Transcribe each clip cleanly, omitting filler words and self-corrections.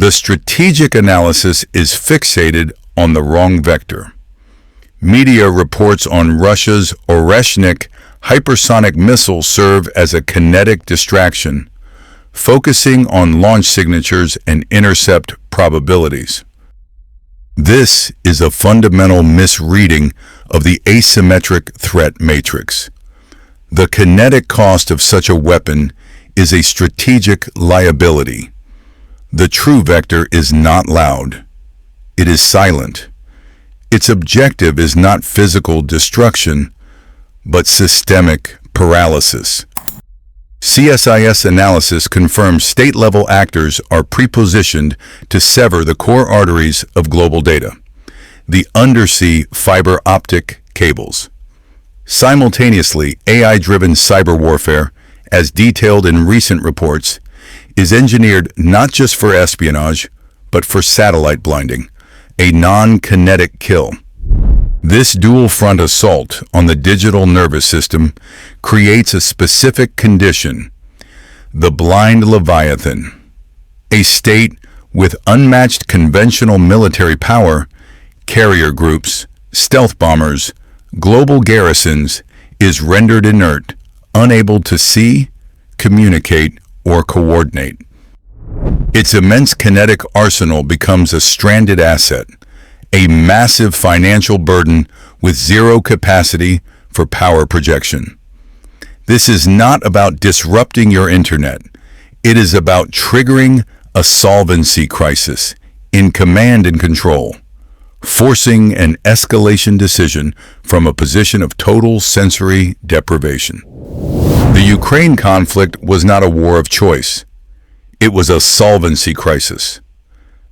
The strategic analysis is fixated on the wrong vector. Media reports on Russia's Oreshnik hypersonic missile serve as a kinetic distraction, focusing on launch signatures and intercept probabilities. This is a fundamental misreading of the asymmetric threat matrix. The kinetic cost of such a weapon is a strategic liability. The true vector is not loud. It is silent. Its objective is not physical destruction, but systemic paralysis. CSIS analysis confirms state-level actors are prepositioned to sever the core arteries of global data, the undersea fiber optic cables. Simultaneously, AI-driven cyber warfare, as detailed in recent reports, is engineered not just for espionage, but for satellite blinding, a non-kinetic kill. This dual-front assault on the digital nervous system creates a specific condition, the blind Leviathan, a state with unmatched conventional military power, carrier groups, stealth bombers, global garrisons, is rendered inert, unable to see, communicate, or coordinate. Its immense kinetic arsenal becomes a stranded asset, a massive financial burden with zero capacity for power projection. This is not about disrupting your internet. It is about triggering a solvency crisis in command and control, forcing an escalation decision from a position of total sensory deprivation. The Ukraine conflict was not a war of choice. It was a solvency crisis.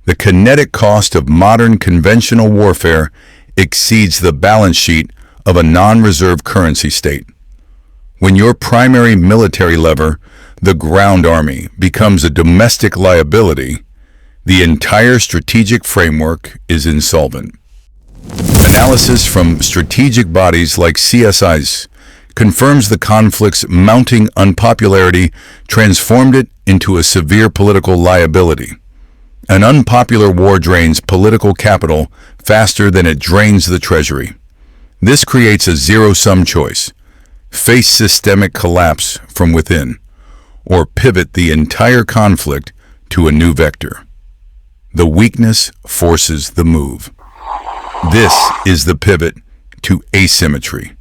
The kinetic cost of modern conventional warfare exceeds the balance sheet of a non-reserve currency state. When your primary military lever, the ground army, becomes a domestic liability, the entire strategic framework is insolvent. Analysis from strategic bodies like CSIS confirms the conflict's mounting unpopularity transformed it into a severe political liability. An unpopular war drains political capital faster than it drains the treasury. This creates a zero-sum choice: face systemic collapse from within, or pivot the entire conflict to a new vector. The weakness forces the move. This is the pivot to asymmetry.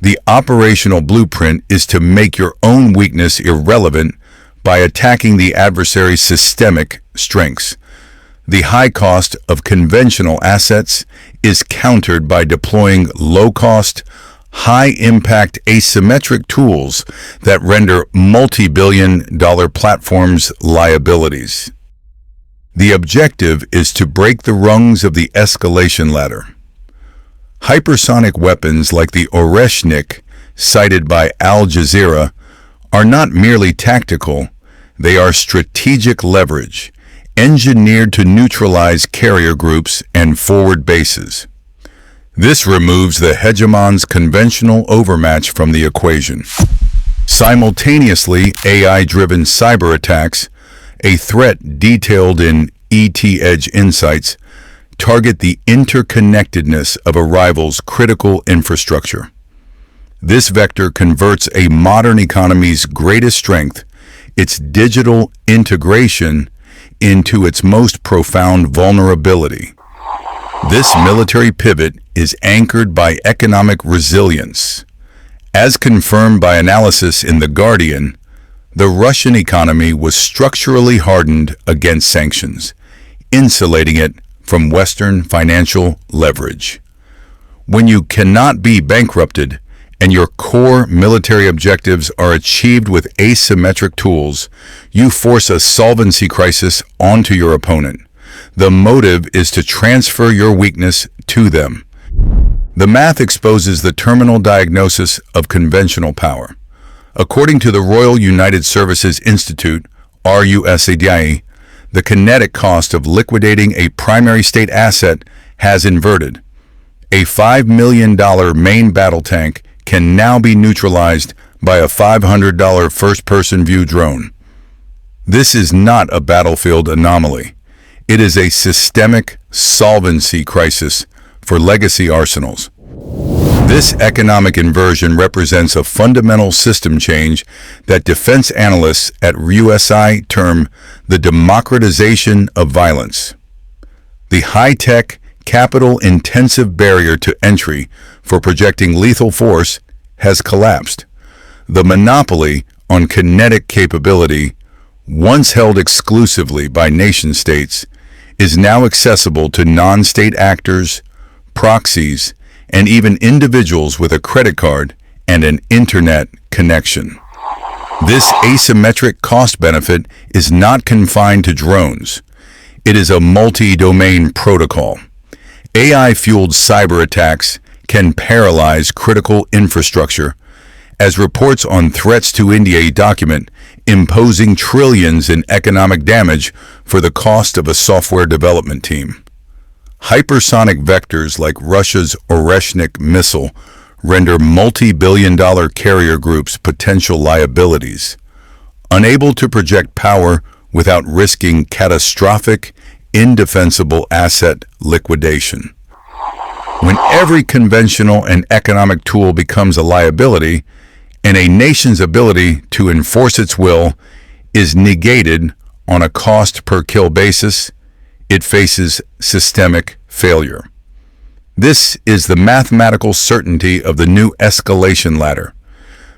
The operational blueprint is to make your own weakness irrelevant by attacking the adversary's systemic strengths. The high cost of conventional assets is countered by deploying low-cost, high-impact asymmetric tools that render multi-billion-dollar platforms liabilities. The objective is to break the rungs of the escalation ladder. Hypersonic weapons like the Oreshnik, cited by Al Jazeera, are not merely tactical, they are strategic leverage, engineered to neutralize carrier groups and forward bases. This removes the hegemon's conventional overmatch from the equation. Simultaneously, AI-driven cyber attacks, a threat detailed in ET Edge Insights, target the interconnectedness of a rival's critical infrastructure. This vector converts a modern economy's greatest strength, its digital integration, into its most profound vulnerability. This military pivot is anchored by economic resilience. As confirmed by analysis in The Guardian, the Russian economy was structurally hardened against sanctions, insulating it from Western financial leverage. When you cannot be bankrupted and your core military objectives are achieved with asymmetric tools, you force a solvency crisis onto your opponent. The motive is to transfer your weakness to them. The math exposes the terminal diagnosis of conventional power. According to the Royal United Services Institute, RUSADI, the kinetic cost of liquidating a primary state asset has inverted. A $5 million main battle tank can now be neutralized by a $500 first-person view drone. This is not a battlefield anomaly. It is a systemic solvency crisis for legacy arsenals. This economic inversion represents a fundamental system change that defense analysts at USI term the democratization of violence. The high-tech, capital-intensive barrier to entry for projecting lethal force has collapsed. The monopoly on kinetic capability, once held exclusively by nation-states, is now accessible to non-state actors, proxies, and even individuals with a credit card and an internet connection. This asymmetric cost benefit is not confined to drones. It is a multi-domain protocol. AI-fueled cyber attacks can paralyze critical infrastructure, as reports on threats to India document, imposing trillions in economic damage for the cost of a software development team. Hypersonic vectors like Russia's Oreshnik missile render multi-billion-dollar carrier groups potential liabilities, unable to project power without risking catastrophic, indefensible asset liquidation. When every conventional and economic tool becomes a liability, and a nation's ability to enforce its will is negated on a cost-per-kill basis, it faces systemic failure. This is the mathematical certainty of the new escalation ladder.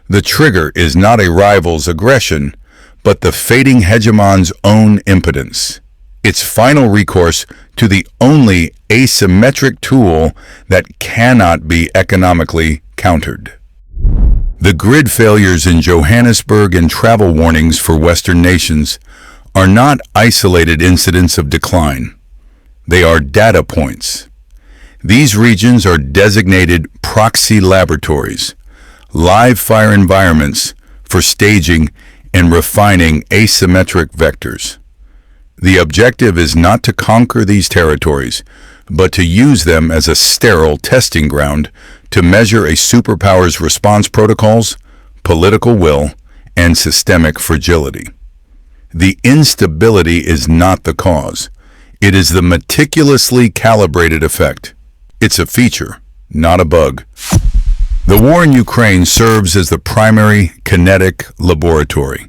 The trigger is not a rival's aggression, but the fading hegemon's own impotence. Its final recourse to the only asymmetric tool that cannot be economically countered. The grid failures in Johannesburg and travel warnings for Western nations are not isolated incidents of decline. They are data points. These regions are designated proxy laboratories, live fire environments for staging and refining asymmetric vectors. The objective is not to conquer these territories, but to use them as a sterile testing ground to measure a superpower's response protocols, political will, and systemic fragility. The instability is not the cause. It is the meticulously calibrated effect. It's a feature, not a bug. The war in Ukraine serves as the primary kinetic laboratory.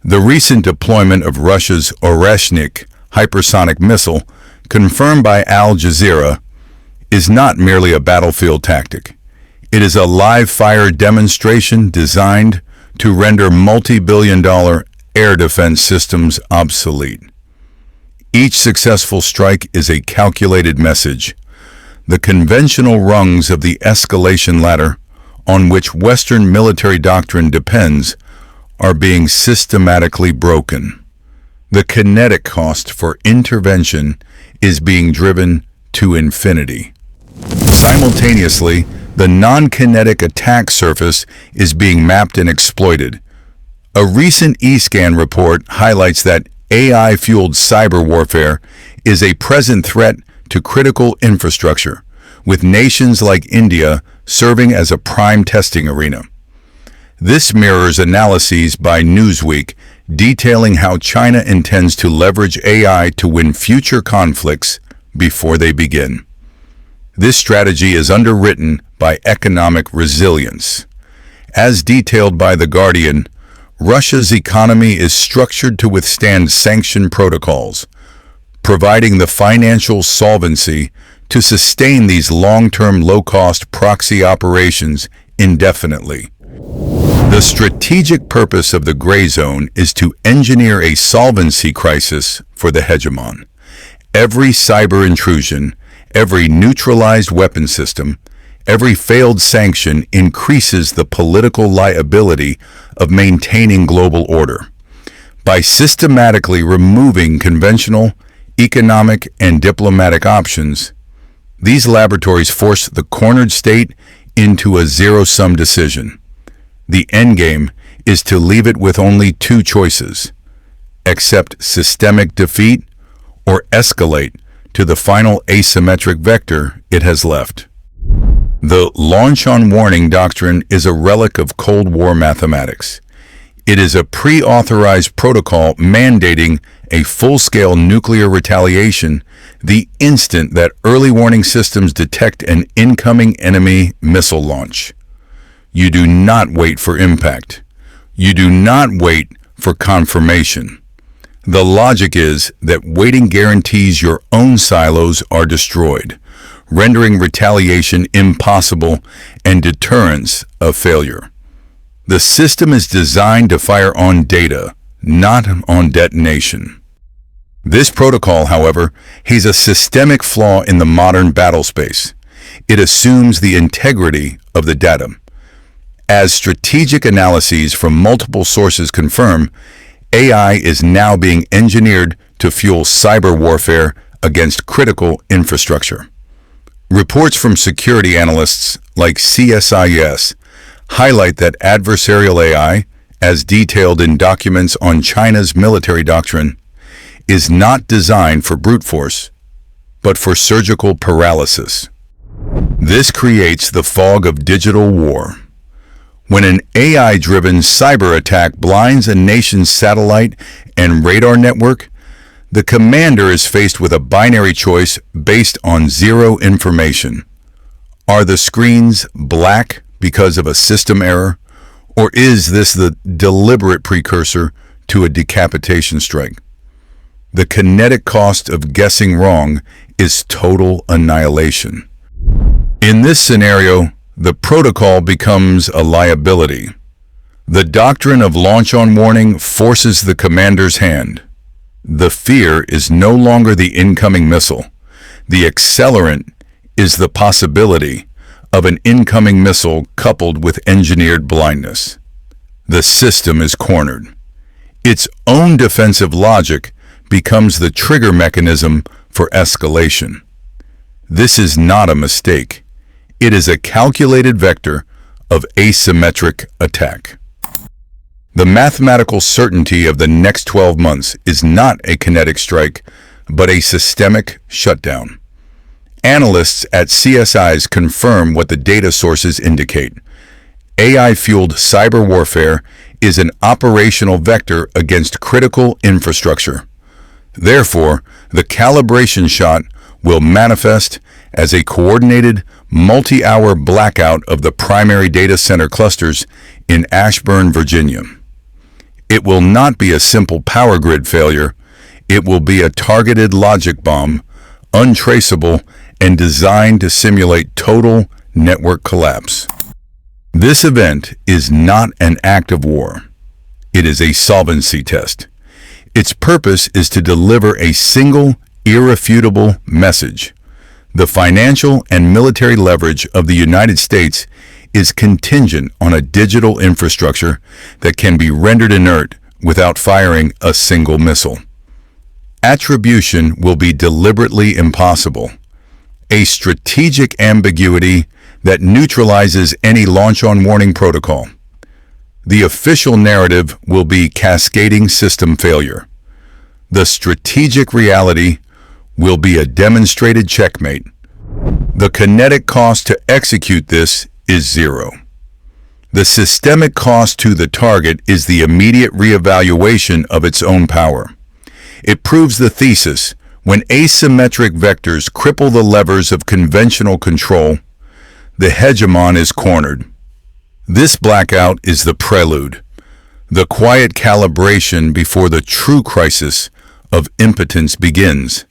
The recent deployment of Russia's Oreshnik hypersonic missile, confirmed by Al Jazeera, is not merely a battlefield tactic. It is a live-fire demonstration designed to render multi-billion-dollar air defense systems obsolete. Each successful strike is a calculated message. The conventional rungs of the escalation ladder, on which Western military doctrine depends, are being systematically broken. The kinetic cost for intervention is being driven to infinity. Simultaneously, the non-kinetic attack surface is being mapped and exploited. A recent eScan report highlights that AI-fueled cyber warfare is a present threat to critical infrastructure, with nations like India serving as a prime testing arena. This mirrors analyses by Newsweek detailing how China intends to leverage AI to win future conflicts before they begin. This strategy is underwritten by economic resilience. As detailed by The Guardian, Russia's economy is structured to withstand sanction protocols, providing the financial solvency to sustain these long-term low-cost proxy operations indefinitely. The strategic purpose of the gray zone is to engineer a solvency crisis for the hegemon. Every cyber intrusion, every neutralized weapon system, every failed sanction increases the political liability of maintaining global order. By systematically removing conventional, economic, and diplomatic options, these laboratories force the cornered state into a zero-sum decision. The endgame is to leave it with only two choices: accept systemic defeat or escalate to the final asymmetric vector it has left. The launch on warning doctrine is a relic of Cold War mathematics. It is a pre-authorized protocol mandating a full-scale nuclear retaliation the instant that early warning systems detect an incoming enemy missile launch. You do not wait for impact. You do not wait for confirmation. The logic is that waiting guarantees your own silos are destroyed, rendering retaliation impossible and deterrence a failure. The system is designed to fire on data, not on detonation. This protocol, however, has a systemic flaw in the modern battle space. It assumes the integrity of the data. As strategic analyses from multiple sources confirm, AI is now being engineered to fuel cyber warfare against critical infrastructure. Reports from security analysts like CSIS highlight that adversarial AI, as detailed in documents on China's military doctrine, is not designed for brute force, but for surgical paralysis. This creates the fog of digital war. When an AI-driven cyber attack blinds a nation's satellite and radar network, the commander is faced with a binary choice based on zero information. Are the screens black because of a system error, or is this the deliberate precursor to a decapitation strike? The kinetic cost of guessing wrong is total annihilation. In this scenario, the protocol becomes a liability. The doctrine of launch on warning forces the commander's hand. The fear is no longer the incoming missile. The accelerant is the possibility of an incoming missile coupled with engineered blindness. The system is cornered. Its own defensive logic becomes the trigger mechanism for escalation. This is not a mistake. It is a calculated vector of asymmetric attack. The mathematical certainty of the next 12 months is not a kinetic strike, but a systemic shutdown. Analysts at CSIS confirm what the data sources indicate. AI-fueled cyber warfare is an operational vector against critical infrastructure. Therefore, the calibration shot will manifest as a coordinated, multi-hour blackout of the primary data center clusters in Ashburn, Virginia. It will not be a simple power grid failure. It will be a targeted logic bomb, untraceable and designed to simulate total network collapse. This event is not an act of war. It is a solvency test. Its purpose is to deliver a single, irrefutable message. The financial and military leverage of the United States is contingent on a digital infrastructure that can be rendered inert without firing a single missile. Attribution will be deliberately impossible. A strategic ambiguity that neutralizes any launch-on-warning protocol. The official narrative will be cascading system failure. The strategic reality will be a demonstrated checkmate. The kinetic cost to execute this is zero. The systemic cost to the target is the immediate reevaluation of its own power. It proves the thesis: when asymmetric vectors cripple the levers of conventional control, the hegemon is cornered. This blackout is the prelude, the quiet calibration before the true crisis of impotence begins.